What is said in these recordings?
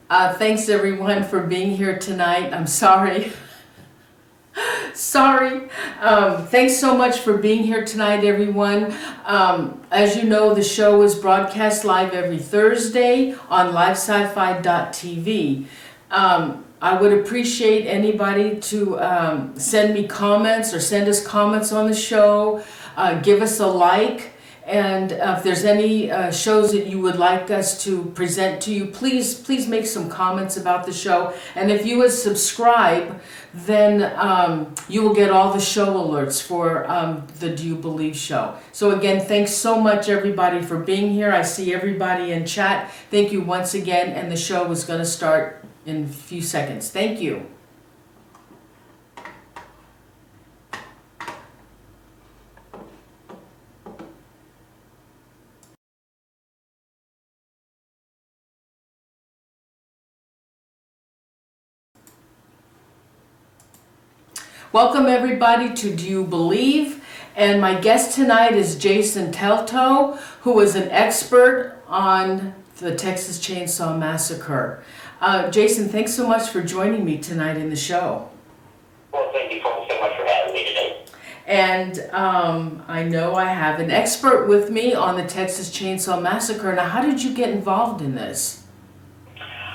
Thanks everyone for being here tonight. I'm sorry. Sorry. Thanks so much for being here tonight, everyone. As you know, the show is broadcast live every Thursday on livesci-fi.tv. I would appreciate anybody to send me comments or send us comments on the show. Give us a like. And if there's any shows that you would like us to present to you, please make some comments about the show. And if you would subscribe, then you will get all the show alerts for the Do You Believe show. So again, thanks so much everybody for being here. I see everybody in chat. Thank you once again, and the show is going to start in a few seconds. Thank you. Welcome everybody to Do You Believe? And my guest tonight is Jason Telto, who is an expert on the Texas Chainsaw Massacre. Jason, thanks so much for joining me tonight in the show. Well, thank you so much for having me today. And I know I have an expert with me on the Texas Chainsaw Massacre. Now, how did you get involved in this?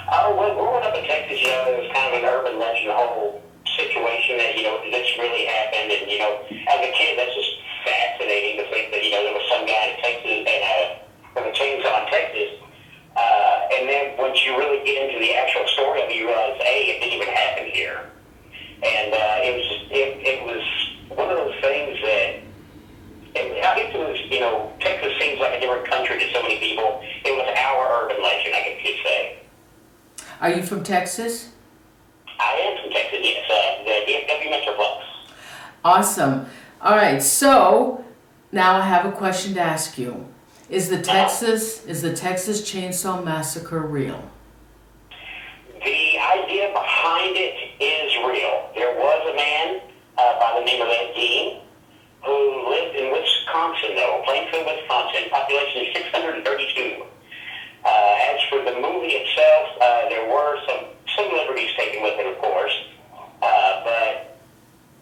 Well, growing up in Texas, it was kind of an urban legend, the whole situation that, this really happened. And, as a kid, that's just fascinating to think that, there was some guy in Texas with a chainsaw in Texas. And then once you really get into the actual story of it, you realize, it didn't even happen here. And it was one of those things that, I guess it was, Texas seems like a different country to so many people. It was our urban legend, I guess you'd say. Are you from Texas? I am from Texas, yes, the DFW Metroplex. Awesome. All right, so now I have a question to ask you. Is the Texas Chainsaw Massacre real? The idea behind it is real. There was a man by the name of Gein who lived in Wisconsin, Plainfield, Wisconsin. Population is 632. As for the movie itself, there were some liberties taken with it, of course. But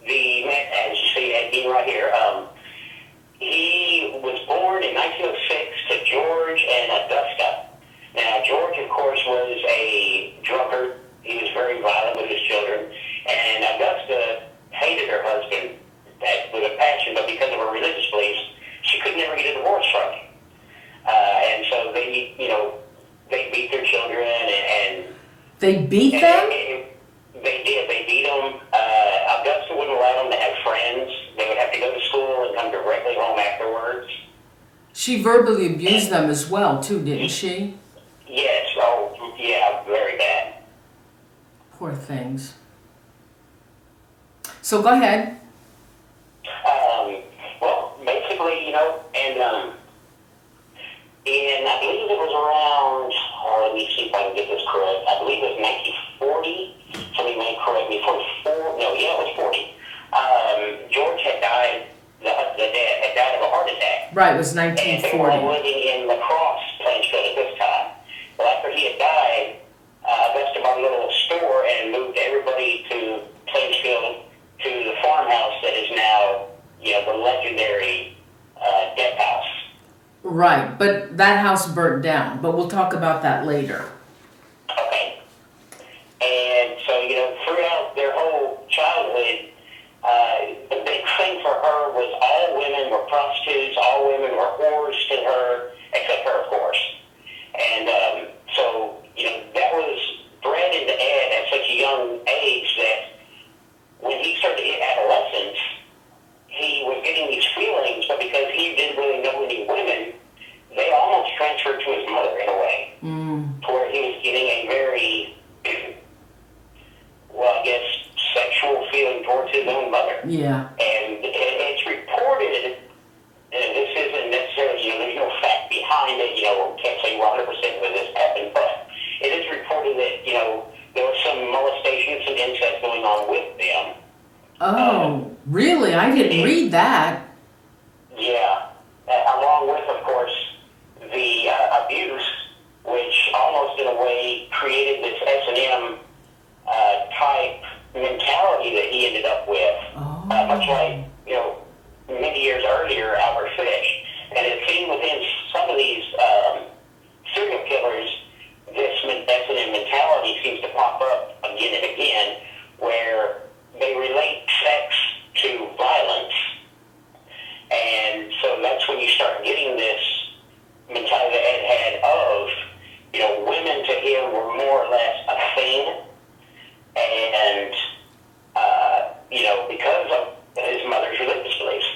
the man, as you see, Gein right here, he was born in 1906 to George and Augusta. Now, George, of course, was a drunkard. He was very violent with his children. And Augusta hated her husband with a passion, but because of her religious beliefs, she could never get a divorce from him. And so they, they beat their children and they beat them? They did. They beat them. Augusta wouldn't allow them to have friends. They would have to go to school and come directly home afterwards. She verbally abused them as well, too, didn't she? Yes. Oh, yeah, very bad. Poor things. So go ahead. Well, basically, and I believe it was around, let me see if I can get this correct. I believe it was 1940. Somebody may correct me. 44? No, yeah, it was 40. George had died, the dad had died of a heart attack. Right, it was 1940. And they were living in the Crosse, Plainfield at this time. Well, after he had died, Augusta bought a little store and moved everybody to Plainfield to the farmhouse that is now, the legendary death house. Right, but that house burnt down, but we'll talk about that later. Okay. And so, throughout their whole childhood, the big thing for her was all women were prostitutes, all women were whores to her, except her, of course. And so, that was bred into Ed at such a young age that when he started to hit adolescence, he was getting these feelings, but because he didn't really know any women, they almost transferred to his mother in a way, to where he was getting a very, sexual feeling towards his own mother. Yeah. And it's reported, and this isn't necessarily, there's no fact behind it, we can't say 100% whether this happened, but it is reported that, there was some molestation, some incest going on with them. Oh, really? I didn't read that. Yeah. Along with, of course, the abuse, which almost in a way created this S&M type mentality that he ended up with, much like, many years earlier, Albert Fish. And it's seen within some of these serial killers, this S&M mentality seems to pop up again and again, where they relate sex to violence. And so that's when you start getting this mentality that Ed had of, women to him were more or less a thing. And, because of his mother's religious beliefs.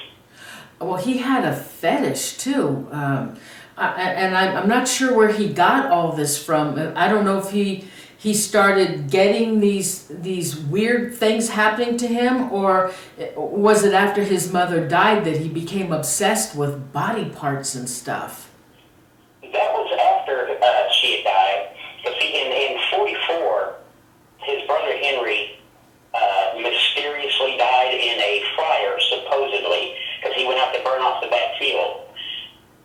Well, he had a fetish too. And I'm not sure where he got all this from. I don't know if he started getting these weird things happening to him, or was it after his mother died that he became obsessed with body parts and stuff? That was after she had died. Because in 44, his brother Henry mysteriously died in a fire, supposedly, because he went out to burn off the back field.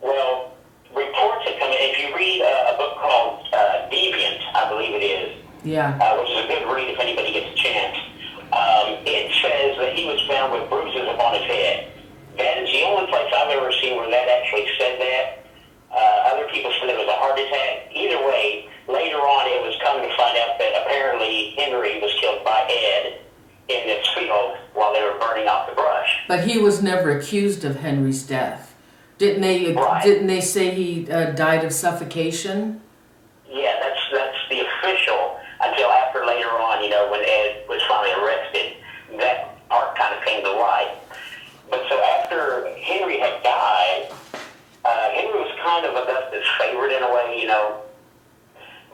Well, reports have come in. If you read a book called Deviant, I believe it is, which is a good read if anybody gets a chance, it says that he was found with bruises upon his head. That is the only place I've ever seen where that actually said that. Other people said it was a heart attack. Either way, later on it was come to find out that apparently Henry was killed by Ed in this field while they were burning off the brush. But he was never accused of Henry's death. Didn't they say he died of suffocation? Yeah, that's the official, until after later on, when Ed was finally arrested, that part kind of came to light. But so after Henry had died, Henry was kind of Augusta's favorite in a way,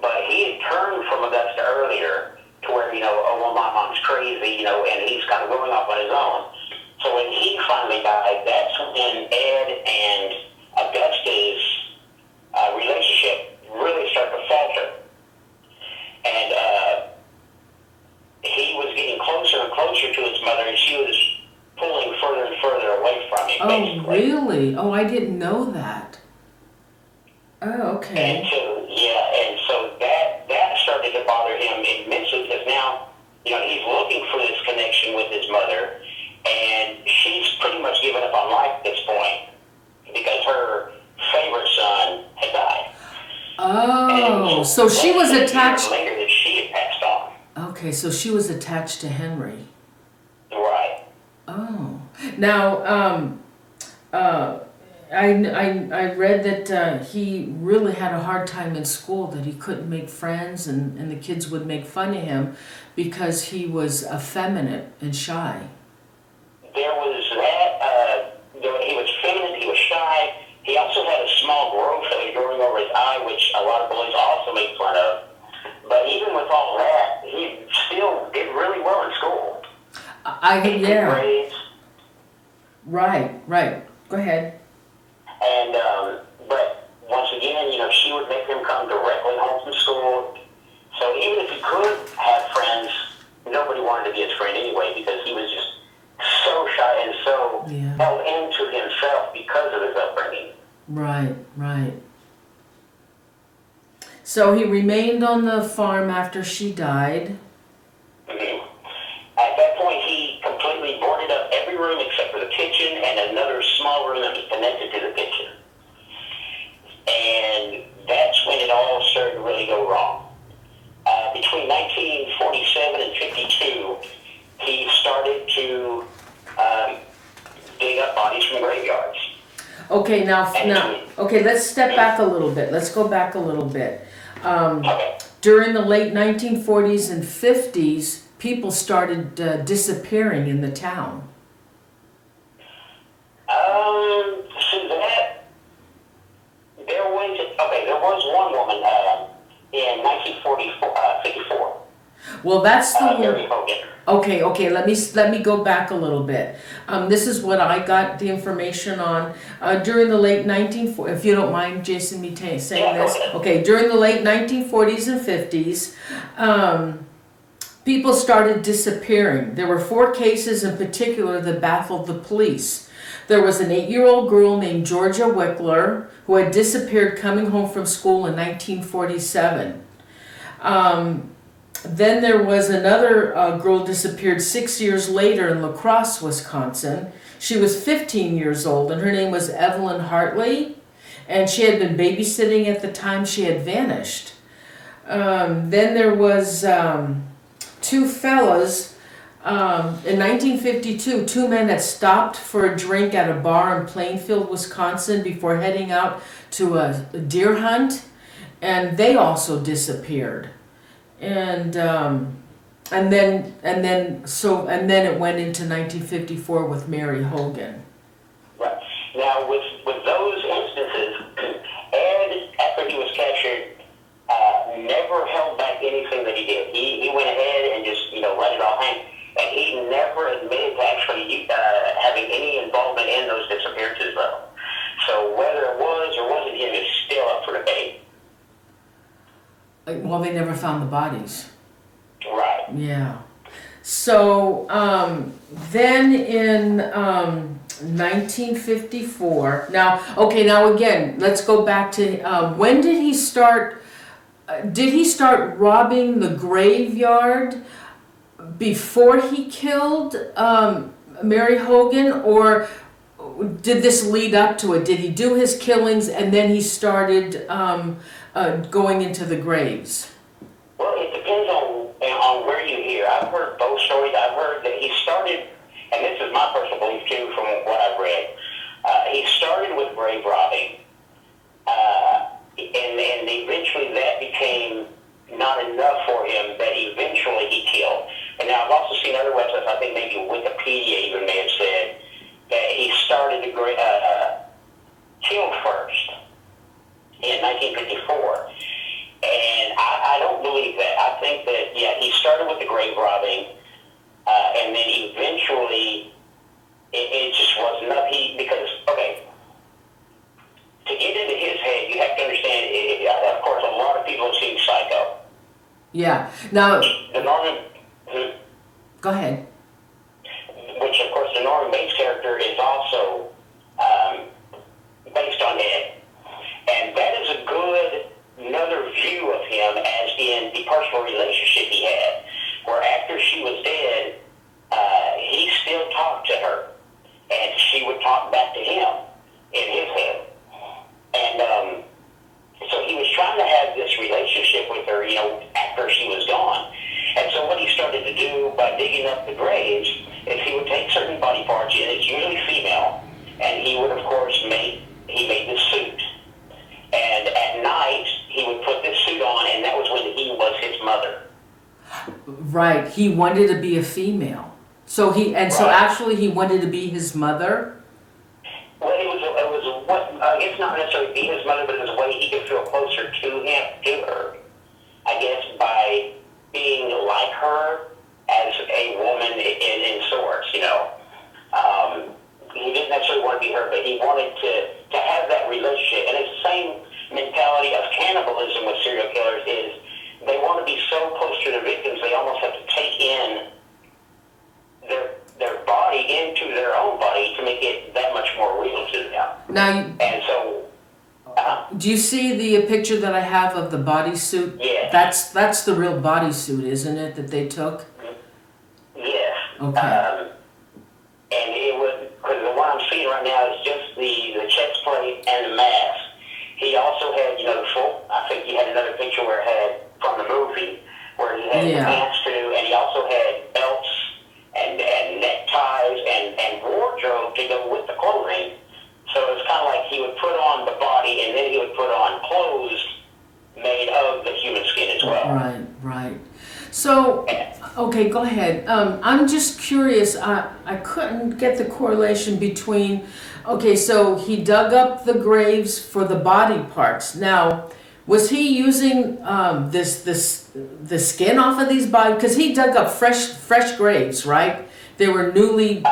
but he had turned from Augusta earlier to where, well, my mom's crazy, and he's kind of going off on his own. So when he finally died, that's when Ed and Augusta's relationship really started to falter. And he was getting closer and closer to his mother, and she was pulling further and further away from him. Oh, really? Oh, I didn't know that. Oh, okay. And so that started to bother him immensely, because now, he's looking for this connection with his mother, and she's pretty much given up on life at this point because her favorite son had died. Oh, so she was attached. Later that she had passed on. Okay, so she was attached to Henry. Right. Oh, now I read that he really had a hard time in school, that he couldn't make friends, and the kids would make fun of him because he was effeminate and shy. There was that. He was feminine. He was shy. He also had a small growth that was growing over his eye, which a lot of boys also make fun of. But even with all that, he still did really well in school. Grades. Right. Go ahead. And but once again, she would make him come directly home from school. So even if he could have friends, nobody wanted to be his friend anyway, because he was just so shy and so held into himself because of his upbringing. Right. So he remained on the farm after she died. Mm-hmm. At that point, he completely boarded up every room except for the kitchen and another small room that was connected to the kitchen. And that's when it all started to really go wrong. Between 1947 and 52, he started to dig up bodies from graveyards. Okay, okay, let's step back a little bit. Let's go back a little bit. Okay. During the late 1940s and 50s, people started disappearing in the town. So that, there was one woman in 1954. Well, that's the Mary Hogan. Okay. Let me go back a little bit. This is what I got the information on during the late 1940s. If you don't mind, Jason, me saying this. Okay, during the late 1940s and 50s, people started disappearing. There were 4 cases in particular that baffled the police. There was an 8-year-old girl named Georgia Wickler who had disappeared coming home from school in 1947. Then there was another girl disappeared 6 years later in La Crosse, Wisconsin. She was 15 years old, and her name was Evelyn Hartley, and she had been babysitting at the time she had vanished. Then there was two fellas. In 1952, two men had stopped for a drink at a bar in Plainfield, Wisconsin, before heading out to a deer hunt, and they also disappeared. And then it went into 1954 with Mary Hogan. Right. Now, with those instances, Ed, after he was captured, never held back anything that he did. He went ahead and just let it all hang, and he never admitted to actually having any involvement in those disappearances, though. So whether it was or wasn't him is still up for debate. Well, they never found the bodies. Right. Yeah. So then in 1954. Now again, let's go back to when did he start? Did he start robbing the graveyard before he killed Mary Hogan, or did this lead up to it? Did he do his killings and then he started going into the graves? Well, it depends on where you hear. I've heard both stories. I've heard that he started, and this is my personal belief too from what I've read, he started with grave robbing, and eventually that became not enough for him, that eventually he killed. And now I've also seen other websites, I think maybe Wikipedia even may have said, that he started to killed first in 1954. And I don't believe that. I think that, he started with the grave robbing, and then eventually it just wasn't enough. To get into his head, you have to understand, of course, a lot of people have seen Psycho. Yeah. Now, The Norman... Go ahead. Which, of course, the Norman Bates character is also based on Ed. And that is another view of him as in the personal relationship he had, where after she was dead, he still talked to her, and she would talk back to him in his head. And so he was trying to have this relationship with her, after she was gone. And so what he started to do by digging up the graves is he would take certain body parts, and it's usually female, and he would, of course, made this suit. And at night, he would put this suit on, and that was when he was his mother. Right. He wanted to be a female. So actually he wanted to be his mother? Well, it was I guess not necessarily be his mother, but it was a way he could feel closer to her. I guess by being like her as a woman in sorts, He didn't necessarily want to be her, but he wanted to have that relationship. And it's the same mentality of cannibalism with serial killers is they want to be so close to their victims, they almost have to take in their body into their own body to make it that much more real to them. Now, and so, do you see the picture that I have of the bodysuit? Yeah. That's the real bodysuit, isn't it, that they took? Yes. Okay. And it was, because the one I'm seeing right now is just the chest plate and the mask. He also had, the full, I think he had another picture where it had, from the movie, where he had the pants too, and he also had belts and neckties and wardrobe to go with the clothing. So it was kind of like he would put on the body and then he would put on clothes made of the human skin as well. Right. So, okay, go ahead. I'm just curious. I couldn't get the correlation between. Okay, so he dug up the graves for the body parts. Now, was he using the skin off of these bodies? Because he dug up fresh graves, right? They were newly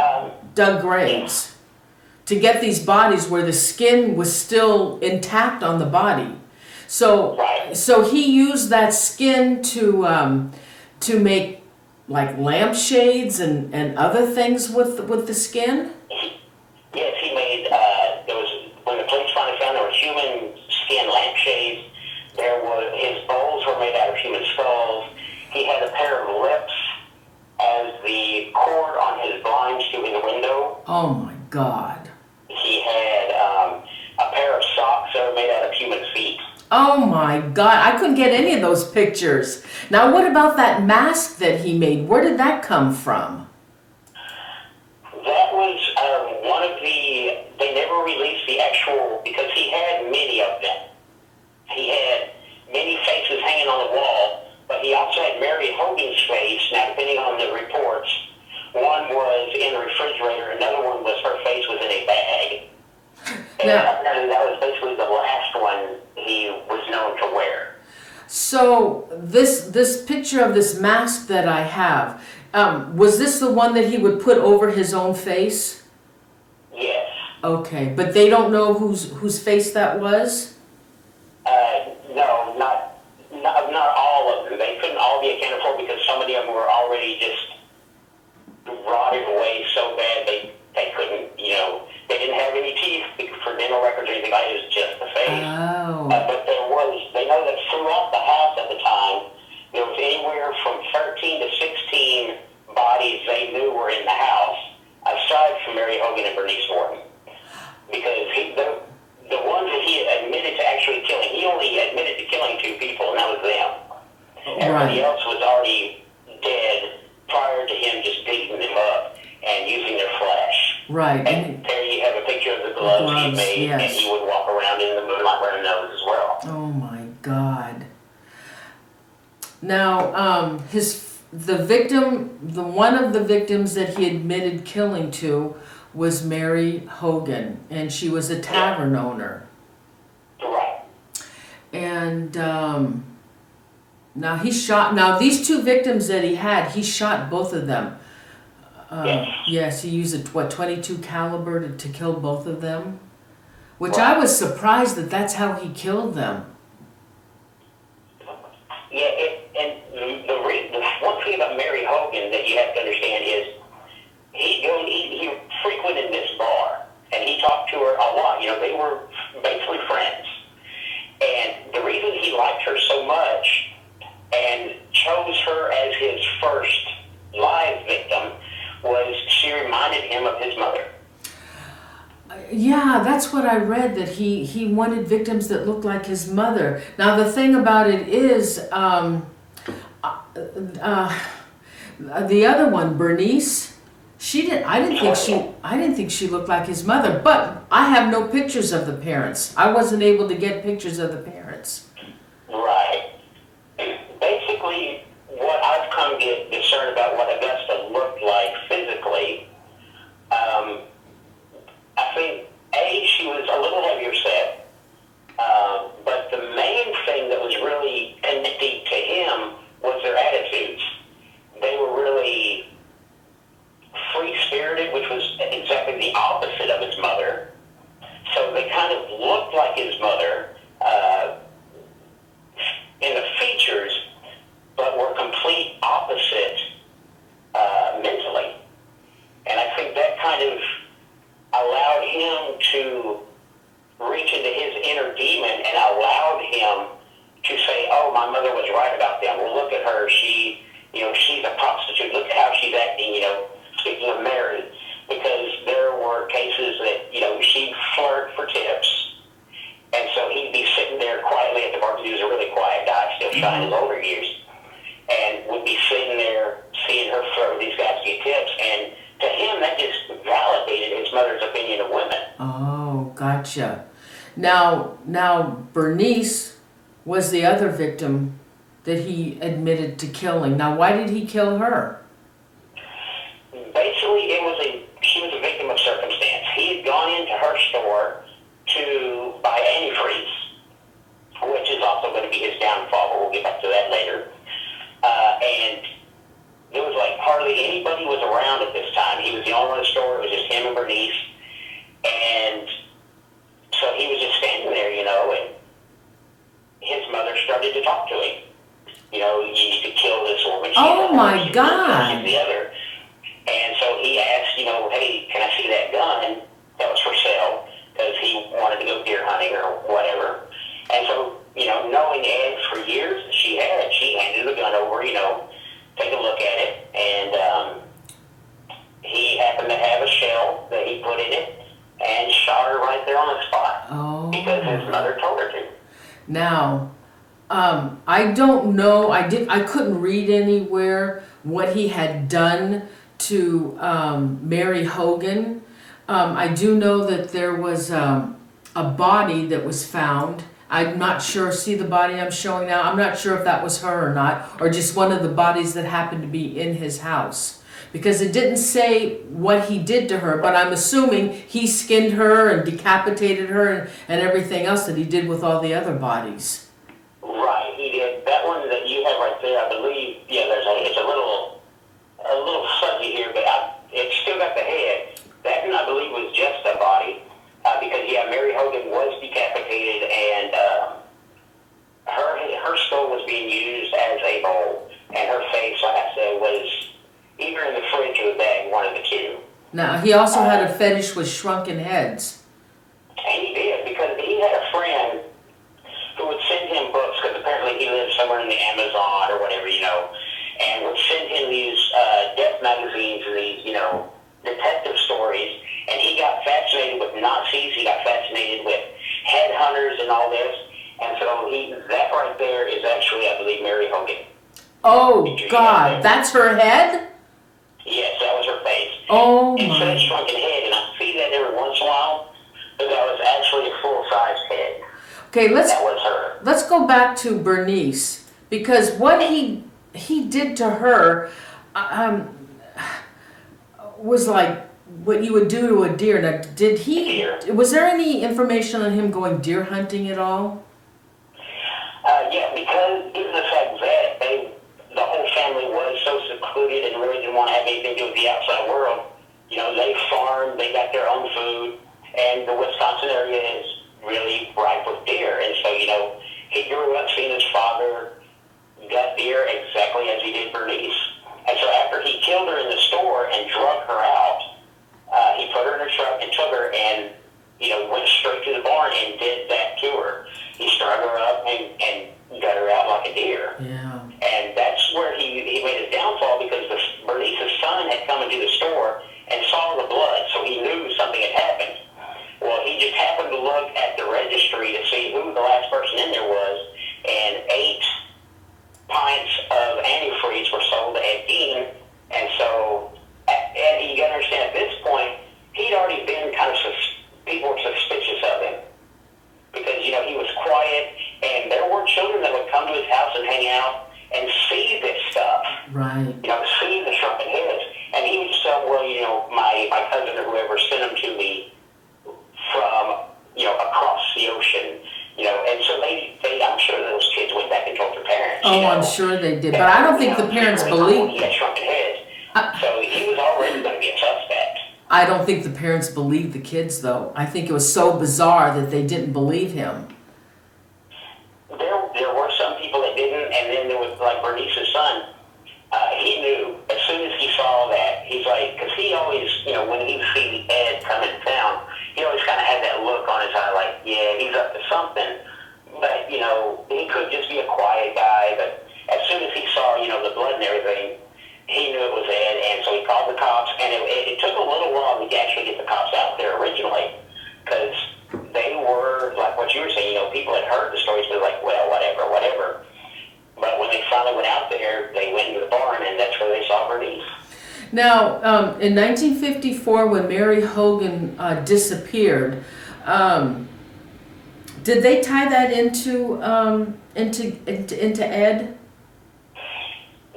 dug graves to get these bodies where the skin was still intact on the body. So he used that skin to make like lampshades and other things with the skin. Yes, he made. There was when the police finally found there were human skin lampshades. His bowls were made out of human skulls. He had a pair of lips as the cord on his blinds to his window. Oh my God. He had a pair of socks that were made out of human feet. Oh my God, I couldn't get any of those pictures. Now what about that mask that he made? Where did that come from? That was one of they never released the actual, because he had many of them. He had many faces hanging on the wall, but he also had Mary Hogan's face. Now, depending on the reports, one was in the refrigerator, another one was her face was in a bag. And apparently that was basically the last one he was known to wear. So this picture of this mask that I have, was this the one that he would put over his own face? Yes. Okay, but they don't know whose face that was? No, not all of them. They couldn't all be accounted for because some of them were already just rotted away so bad they couldn't, they didn't have any teeth for dental records or anything like that. It was just the face. Oh. But they know that throughout the house at the time, there was anywhere from 13 to 16 bodies they knew were in the house, aside from Mary Hogan and Bernice Worden. Because the ones that he admitted to actually killing, he only admitted to killing 2 people, and that was them. Everybody else was already dead prior to him just digging them up and using their flesh. Right. And there you have a picture of the gloves he made, yes. and he would walk around in the moonlight wearing a nose as well. Oh my God. Now, one of the victims that he admitted killing to was Mary Hogan, and she was a tavern owner. Right. And now these 2 victims that he shot both of them. Yes. Yes, he used a 22 caliber to kill both of them, which I was surprised that's how he killed them. Yeah, the one thing about Mary Hogan that you have to understand is he frequented this bar, and he talked to her a lot. They were basically friends. And the reason he liked her so much and chose her as his first live victim was she reminded him of his mother. Yeah, that's what I read, that he wanted victims that looked like his mother. Now the thing about it is, the other one, Bernice, I didn't think she looked like his mother, but I have no pictures of the parents. I wasn't able to get pictures of the parents. Right. Basically, what I've come to get concerned about what Augusta looked like physically, I think, she was a little heavier set, but the main thing that was really connecting to him was their attitudes. They were really free-spirited, which was exactly the opposite of his mother. So they kind of looked like his mother in the features, but were complete opposite mentally. And I think that kind of allowed him to reach into his inner demon and allowed him to say, oh, my mother was right about them. Well, look at her. She's a prostitute. Look at how she's acting, speaking of Mary. Because there were cases that, she'd flirt for tips. And so he'd be sitting there quietly at the bar, because he was a really quiet guy, still shy in his older years, and would be sitting there seeing her flirt with these guys to get tips. And to him, that just validated his mother's opinion of women. Oh, gotcha. Now Bernice was the other victim that he admitted to killing. Now, why did he kill her? Basically, she was a victim of circumstance. He had gone into her store to buy antifreeze, which is also going to be his downfall, but we'll get back to that later. And there was hardly anybody was around at this time. He was the only one in the store. It was just him and Bernice. And so he was just standing there, and his mother started to talk to him. You need to kill this woman. Oh my God. She's the other. And so he asked, hey, can I see that gun that was for sale? Because he wanted to go deer hunting. hunting or whatever. And so, knowing Ed for years, she handed the gun over, take a look at it, and he happened to have a shell that he put in it and shot her right there on the spot. Oh. Because his mother told her to. Now, I don't know, I couldn't read anywhere what he had done to Mary Hogan. I do know that there was a body that was found. I'm not sure, see the body I'm showing now? I'm not sure if that was her or not, or just one of the bodies that happened to be in his house. Because it didn't say what he did to her, but I'm assuming he skinned her and decapitated her and everything else that he did with all the other bodies. Right, he did. That one that you have right there, I believe, it's a little fuzzy here, but it's still got the head. That one, I believe, was just a body, because, Mary Hogan was decapitated, and her skull was being used as a bowl, and her face, like I said, was either in the fridge or the bag, one of the two. Now, he also had a fetish with shrunken heads. And he did, because he had a friend who would send him books, because apparently he lived somewhere in the Amazon or whatever, and would send him these death magazines and these, detective stories, and he got fascinated with Nazis, he got fascinated with headhunters and all this, and so that right there is actually, I believe, Mary Hogan. Oh, God, that's her head? Yes, that was her face. Oh, it my. said shrunken head, and I see that every once in a while, but that was actually a full-size head. Okay, that was her. Let's go back to Bernice, because what he did to her was like what you would do to a deer. Now, was there any information on him going deer hunting at all? Yeah, because given the fact that the whole family was so secluded and really didn't want to have anything to do with the outside world, they farmed, they got their own food, and the Wisconsin area is really ripe with deer. And so, he grew up seeing his father gut deer exactly as he did Bernice. And so after he killed her in the store and drug her out, he put her in a truck and took her and, went straight to the barn and did that to her. He strung her up and gut her out like a deer. Yeah. And that's where he made his downfall, because Bernice's son had come into the store and saw the blood, so he knew something had happened. Well, he just happened to look at the registry to see who the last person in there was, and 8 pints of antifreeze were sold to Ed Gein. And so, and you got to understand, at this point, he'd already been people were suspicious of him. Because, he was quiet, and there were children that would come to his house and hang out and see this stuff. Right. See the shrunken heads. And he would just tell, well, my cousin or whoever sent them to me from, across the ocean. And so I'm sure those kids went back and told their parents. Oh, I'm sure they did. But I don't think the parents believed. He had shrunken heads. So he was already going to be a suspect. I don't think the parents believed the kids, though. I think it was so bizarre that they didn't believe him. There were some people that didn't, and then there was, like, Bernice's son. He knew as soon as he saw that. He's like, because he always, when he would see Ed come into town, he always kind of had that look on his eye, like, yeah, he's up to something. But, he could just be a quiet guy. But as soon as he saw, the blood and everything, he knew it was Ed, and so he called the cops. And it took a little while to actually get the cops out there originally, because they were, like what you were saying, people had heard the stories, but like, well, whatever. But when they finally went out there, they went into the barn, and that's where they saw Bernice. Now, in 1954, when Mary Hogan disappeared, did they tie that into Ed?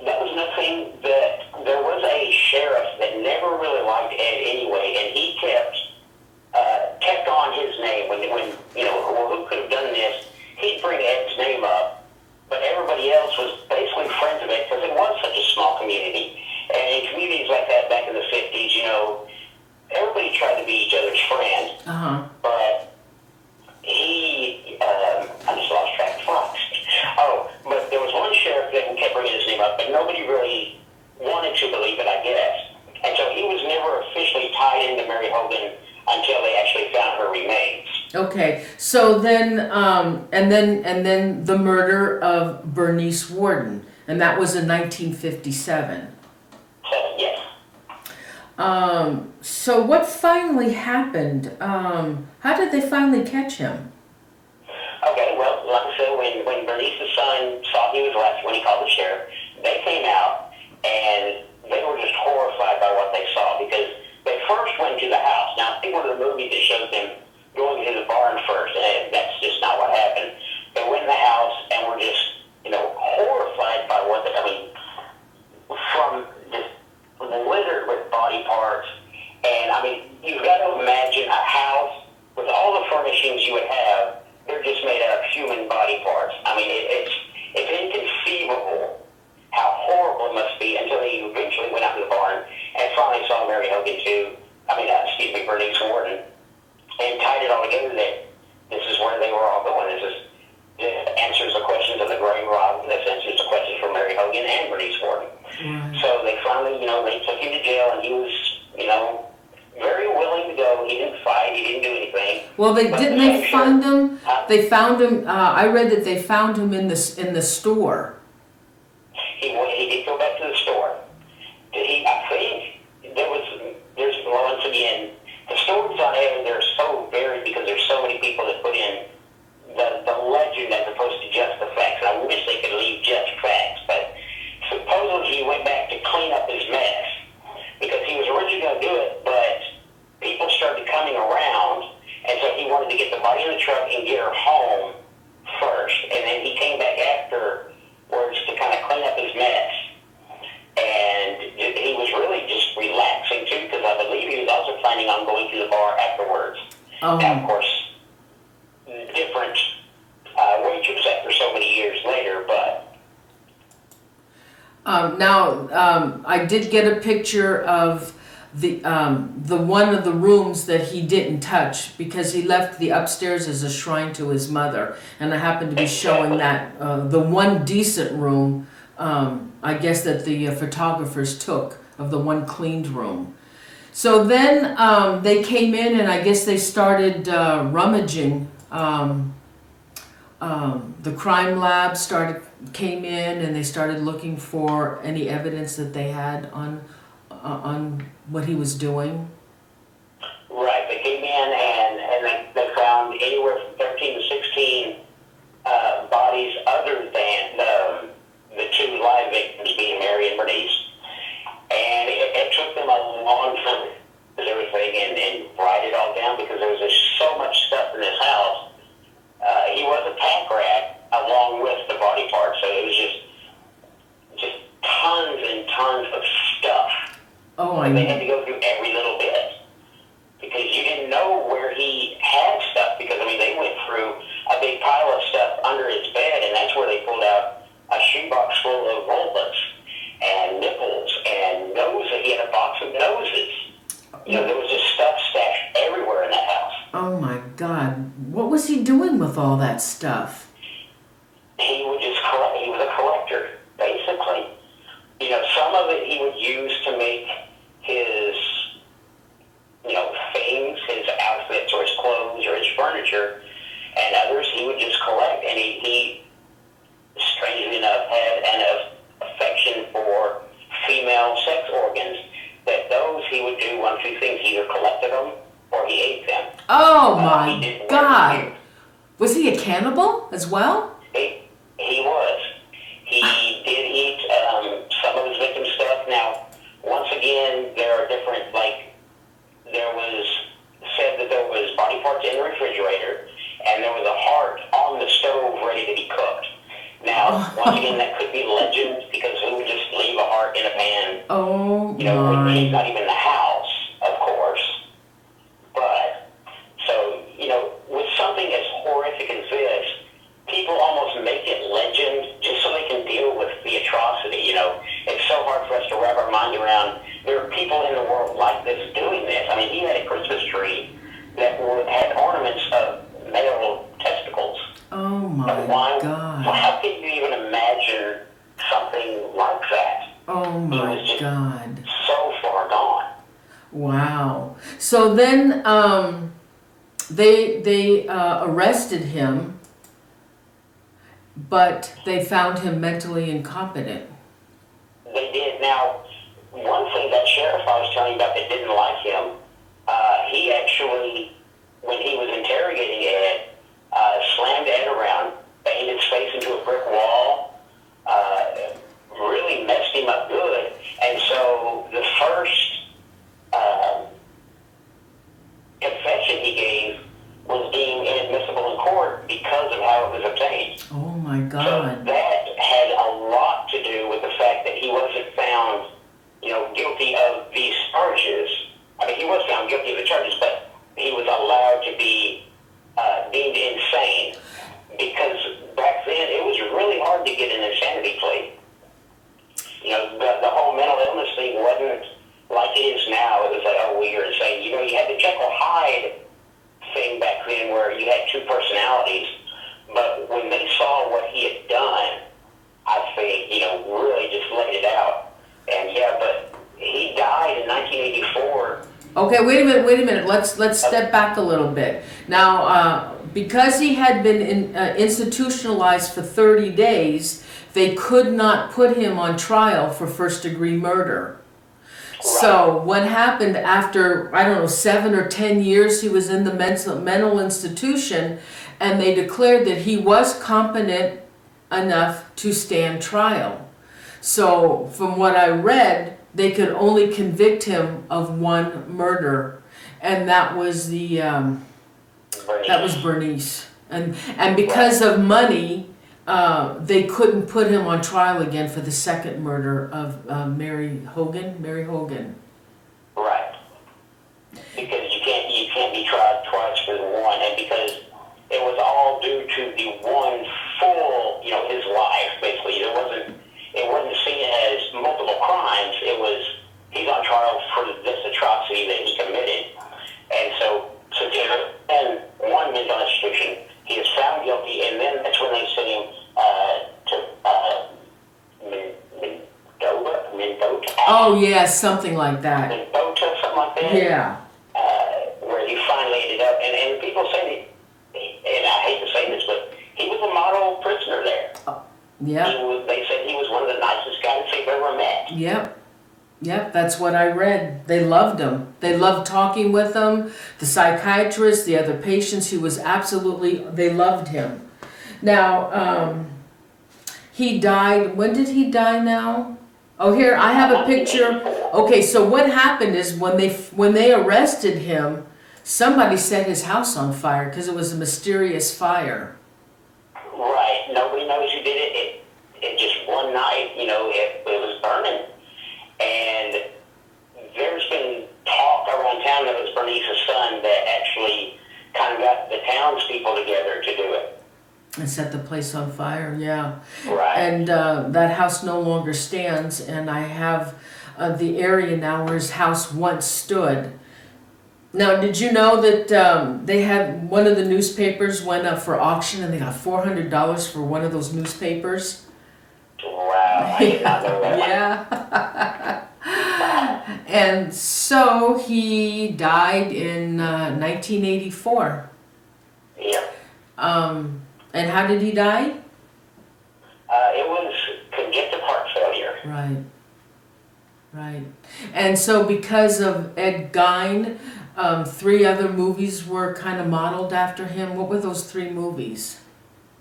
That was nothing. That there was a sheriff that never really liked Ed anyway, and he kept on his name when well, who could have done this? He'd bring Ed's name up, but everybody else was basically friends of Ed, because it was such a small community. And in communities like that back in the 50s, everybody tried to be each other's friend. Uh-huh. But I just lost track of thoughts. Oh, but there was one sheriff that kept bringing his name up, but nobody really wanted to believe it, I guess. And so he was never officially tied into Mary Hogan until they actually found her remains. Okay, so then, and then the murder of Bernice Worden, and that was in 1957. Yes. So what finally happened? How did they finally catch him? Okay, well, like I said, when Bernice's son saw he was left, when he called the sheriff, they came out and they were just horrified by what they saw because they first went to the house. Now, I think one of the movies that shows them going to the barn first, and that's just not what happened. They went in the house and were just, horrified by what from just littered with body parts. And, you've got to imagine a house with all the furnishings you would have, they're just made out of human body parts. It's inconceivable how horrible it must be until they eventually went out to the barn and finally saw Mary Hogan Bernice Worden, and tied it all together that this is where they were all going. This answers the questions of the grave robber. This answers the questions for Mary Hogan and Bernice Worden. Right. So they finally, they took him to jail, and he was, very willing to go. He didn't fight. He didn't do anything. Well, they find him. They found him. I read that they found him in the store. He did go back to the store. I think there's once again, the stories on it, they're so varied because there's so many people that put in the legend as opposed to just the facts. And I wish they could leave just facts, but supposedly he went back to clean up his mess because he was originally going to do it, but people started coming around, and so he wanted to get the body in the truck and get her home first, and then he came back afterwards to kind of clean up his mess. And he was really just relaxing too, because I believe he was also planning on going to the bar afterwards. Oh. Now, of course, different wages after so many years later, but. I did get a picture of the one of the rooms that he didn't touch because he left the upstairs as a shrine to his mother, and I happened to be showing that the one decent room. I guess that the photographers took of the one cleaned room. So then they came in, and I guess they started rummaging. The crime lab came in, and they started looking for any evidence that they had on what he was doing. Right, they came in and they found anywhere from 13 to 16 bodies other than the two live victims being Mary and Bernice. And it took them a long time to do everything and write it all down because there was just so much stuff in this house. He was a pack rat along with the body parts, so it was just tons and tons of stuff. Oh, They had to go through every little bit because you didn't know where he had stuff because, they went through a big pile of stuff under his bed, and that's where they pulled out a shoebox full of vulvas and nipples and noses. He had a box of noses. There was just stuff stashed everywhere in that house. Oh my God. What was he doing with all that stuff? He would just collect. He was a collector, basically. Some of it he would use to make his, things, his outfits or his clothes or his furniture, and others he would just collect. And he strangely enough, had an affection for female sex organs, that those he would do one of two things: he either collected them or he ate them. Oh my God! Was he a cannibal as well? He was. He did eat some of his victim stuff. Now, once again, there are different, there was said that there was body parts in the refrigerator, and there was a heart on the stove ready to be cooked. Now, once again, that could be legend because who would just leave a heart in a pan? Oh, when he's not even in the house, of course. But, so, with something as horrific as this, people almost make it legend just so they can deal with the atrocity. It's so hard for us to wrap our mind around. There are people in the world like this doing this. He had a Christmas tree that had ornaments of male testicles. Oh my God. How can you even imagine something like that? Oh my God. So far gone. Wow. So then, They arrested him, but they found him mentally incompetent. They did. Now, one thing that sheriff I was telling you about that didn't like him, he actually, when he was interrogating Ed, slammed Ed around, banged his face into a brick wall, really messed him up good. And so the first confession he gave was deemed inadmissible in court because of how it was obtained. Oh my So God. that had a lot to do with the fact that he wasn't found, guilty of these charges. I mean, he was found guilty of the charges, but he was allowed to be deemed insane because back then it was really hard to get an insanity plea. The whole mental illness thing wasn't like it is now. It was like, oh, well, you're insane. You had the Jekyll Hyde thing back then where you had two personalities, but when they saw what he had done, I think, really just laid it out. And but he died in 1984. Okay, wait a minute. Let's step back a little bit. Now, because he had been institutionalized for 30 days, they could not put him on trial for first-degree murder. Right. So what happened after, 7 or 10 years he was in the mental institution, and they declared that he was competent enough to stand trial. So from what I read, they could only convict him of one murder, and that was Bernice. And because of money, they couldn't put him on trial again for the second murder of Mary Hogan. Right. Because you can't be tried twice for the one, and because it was all due to the one full, his life basically. It wasn't seen as multiple crimes. It was he's on trial for this atrocity that he committed, and so in one mental institution he is found guilty, and then that's when they sent him to Mendota. Oh yeah, something like that. Mendota, something like that. Yeah. Where he finally ended up, and people say, and I hate to say this, but he was a model prisoner there. Yeah. They said he was one of the nicest guys they've ever met. Yep, that's what I read. They loved him. They loved talking with him. The psychiatrist, the other patients, they loved him. Now, he died, when did he die now? Oh, here, I have a picture. Okay, so what happened is when they arrested him, somebody set his house on fire because it was a mysterious fire. Right. Nobody knows who did it. It just one night, it was burning. And there's been talk around town that it was Bernice's son that actually kind of got the townspeople together to do it. And set the place on fire, yeah. Right. And that house no longer stands, and I have the area now where his house once stood. Now, did you know that they had one of the newspapers went up for auction and they got $400 for one of those newspapers? Wow, I did not know that. Yeah. And so he died in 1984. Yeah. And how did he die? It was congestive heart failure. Right. And so because of Ed Gein, 3 other movies were kind of modeled after him. What were those 3 movies?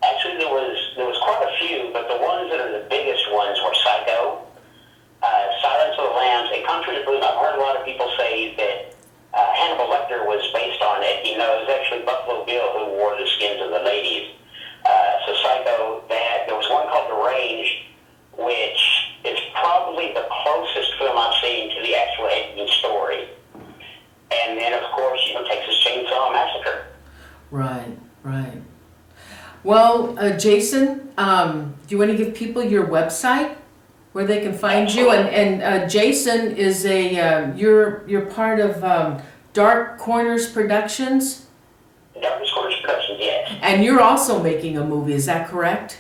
Actually, there was quite a few, but the ones that are the biggest ones were Psycho, Silence of the Lambs, and contrary to belief, I've heard a lot of people say that Hannibal Lecter was based on it. It was actually Buffalo Bill who wore the skins of the ladies. So Psycho, there was one called The Range, which is probably the closest film I've seen to the actual Ed Gein story. And then, of course, Texas Chainsaw Massacre. Right. Well, Jason, do you want to give people your website where they can find you? And Jason is you're part of Dark Corners Productions? Darkest Corners Productions, yes. And you're also making a movie, is that correct?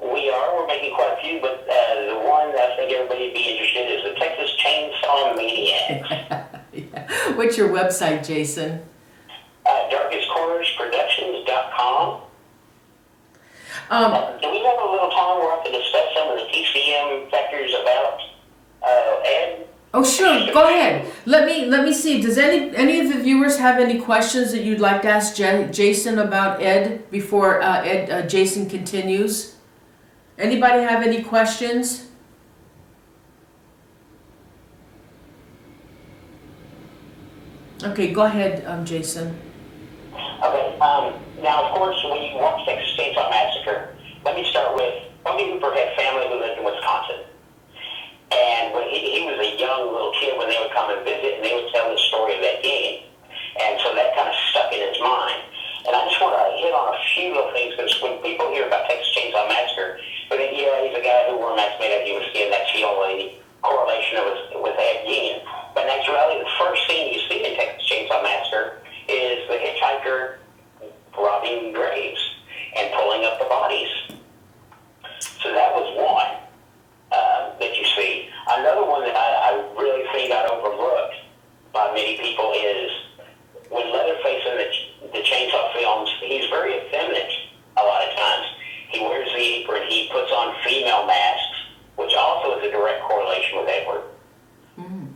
We are. We're making quite a few, but the one that I think everybody would be interested in is the Texas Chainsaw Maniacs. Yeah. What's your website, Jason? Darkest Do we have a little time where I can discuss some of the TCM factors about Ed? Oh, sure. Go ahead. Let me see. Does any of the viewers have any questions that you'd like to ask Jason about Ed before Jason continues? Anybody have any questions? Okay, go ahead, Jason. Okay. Now, of course, when you watch Texas Chainsaw Massacre, let me start with Tony Hooper had family who lived in Wisconsin. And when he was a young little kid, when they would come and visit, and they would tell the story of that game. And so that kind of stuck in his mind. And I just want to hit on a few little things, because when people hear about Texas Chainsaw Massacre, they think, yeah, he's a guy who wore a mask made of human skin. That's the only correlation with Ed Gein. But in actuality, the first scene you see in Texas Chainsaw Massacre is the hitchhiker robbing graves and pulling up the bodies. So that was one that you see. Another one that I really think got overlooked by many people is when Leatherface in the Chainsaw films, he's very effeminate a lot of times. He wears the apron, he puts on female masks, which also is a direct correlation with Edward. Mm.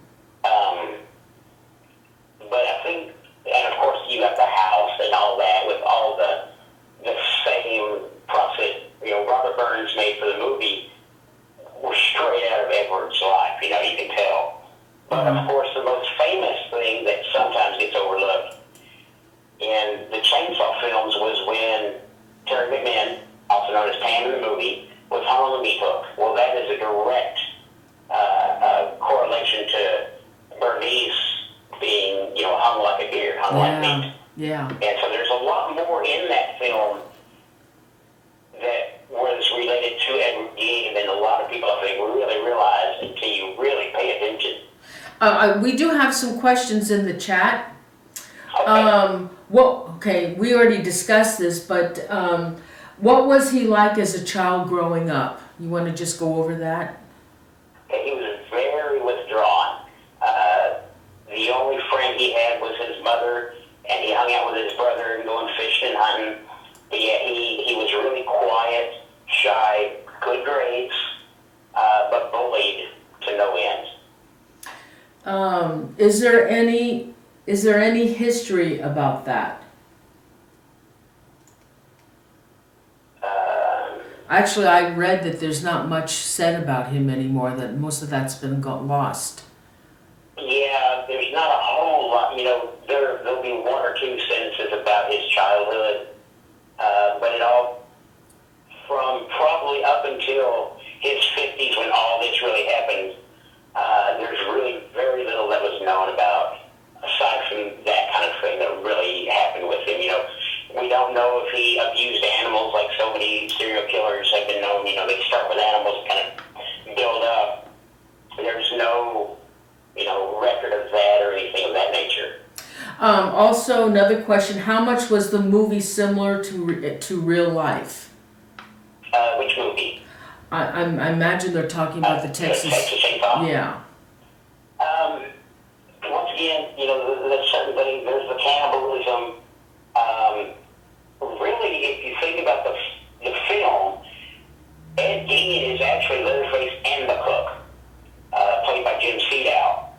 But I think, and of course you got the house and all that with all the same props that Robert Burns made for the movie were straight out of Edward's life, you can tell. But of course the most famous thing that sometimes gets overlooked in the Chainsaw films was when Terry McMahon, also known as Pam in the movie, was hung on the meat hook. Well, that is a direct correlation to Bernice being, hung like a deer, hung like meat. Yeah. And so there's a lot more in that film that was related to Edward Gein than a lot of people, I think, really realize until you really pay attention. We do have some questions in the chat. Okay. We already discussed this, but what was he like as a child growing up? You want to just go over that? He was very withdrawn. The only friend he had was his mother, and he hung out with his brother and going fishing and hunting. But yeah, he was really quiet, shy, good grades, but bullied to no end. Is there any history about that? Actually, I read that there's not much said about him anymore, that most of that's been lost. Yeah, there's not a whole lot. There'll be one or two sentences about his childhood, but it all, from probably up until his 50s when all this really happened, there's really very little that was known about, aside from that kind of thing that really happened with him. We don't know if he abused animals like so many serial killers have been known. They start with animals, kind of build up. There's no, record of that or anything of that nature. Also, another question: how much was the movie similar to real life? Which movie? I imagine they're talking about the Texas Chainsaw. Yeah. Once again, there's certain things. There's the cannibalism. Really, if you think about the film, Ed Gein is actually Leatherface and the cook, played by Jim Seedow.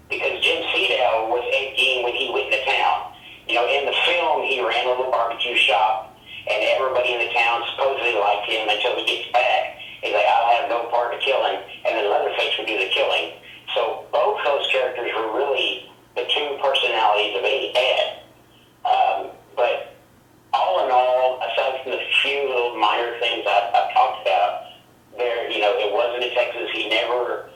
Because Jim Seedow was Ed Gein when he went into town. In the film, he ran a little barbecue shop, and everybody in the town supposedly liked him until he gets back. He's like, I'll have no part in killing, and then Leatherface would do the killing. So both those characters were really the two personalities of Ed. But all in all, aside from the few little minor things I've talked about, it wasn't in Texas. He never,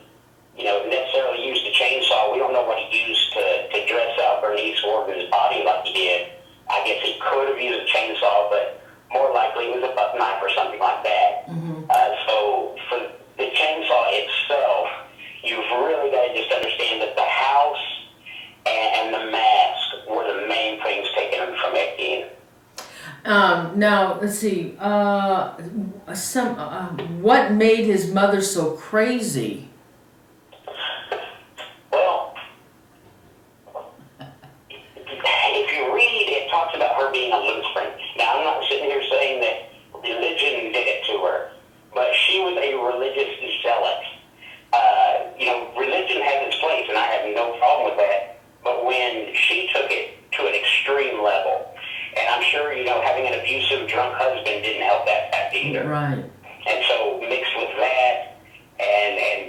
necessarily used a chainsaw. We don't know what he used to dress out Bernice Worden's body like he did. I guess he could have used a chainsaw, but more likely it was a buck knife or something like that. Mm-hmm. So for the chainsaw itself, you've really got to just understand that the house and the mask were the main things taken from Ed Gein. Now, let's see. What made his mother so crazy? Well, if you read, it talks about her being a Lutheran. Now, I'm not sitting here saying that religion Right. And so mixed with that,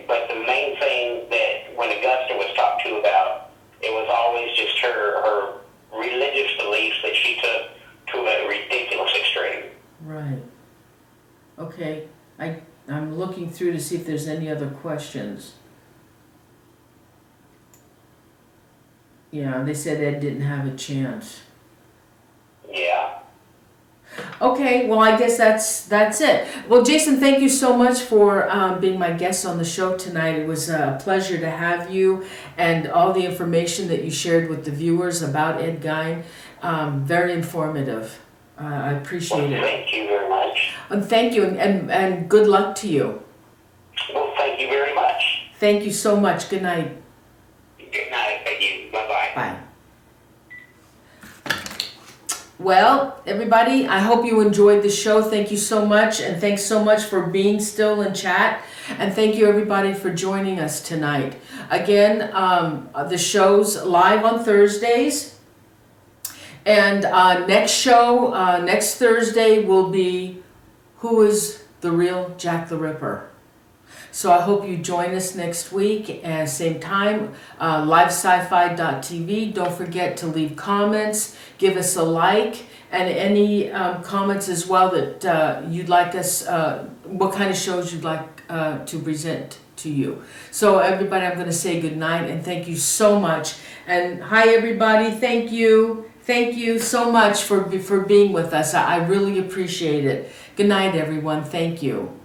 but the main thing that when Augusta was talked to about, it was always just her religious beliefs that she took to a ridiculous extreme. Right. Okay. I'm looking through to see if there's any other questions. Yeah, they said Ed didn't have a chance. Yeah. Okay, well, I guess that's it. Well, Jason, thank you so much for being my guest on the show tonight. It was a pleasure to have you, and all the information that you shared with the viewers about Ed Gein. Very informative. I appreciate it. Thank you very much. And thank you, and good luck to you. Well, thank you very much. Thank you so much. Good night. Good night. Thank you. Bye-bye. Bye. Well, everybody, I hope you enjoyed the show. Thank you so much, and thanks so much for being still in chat. And thank you, everybody, for joining us tonight. Again, the show's live on Thursdays. And next show, next Thursday, will be Who is the Real Jack the Ripper? So I hope you join us next week at same time, livesci-fi.tv. Don't forget to leave comments, give us a like, and any comments as well that you'd like us, what kind of shows you'd like to present to you. So everybody, I'm going to say good night and thank you so much. And hi everybody, thank you. Thank you so much for being with us. I really appreciate it. Good night everyone, thank you.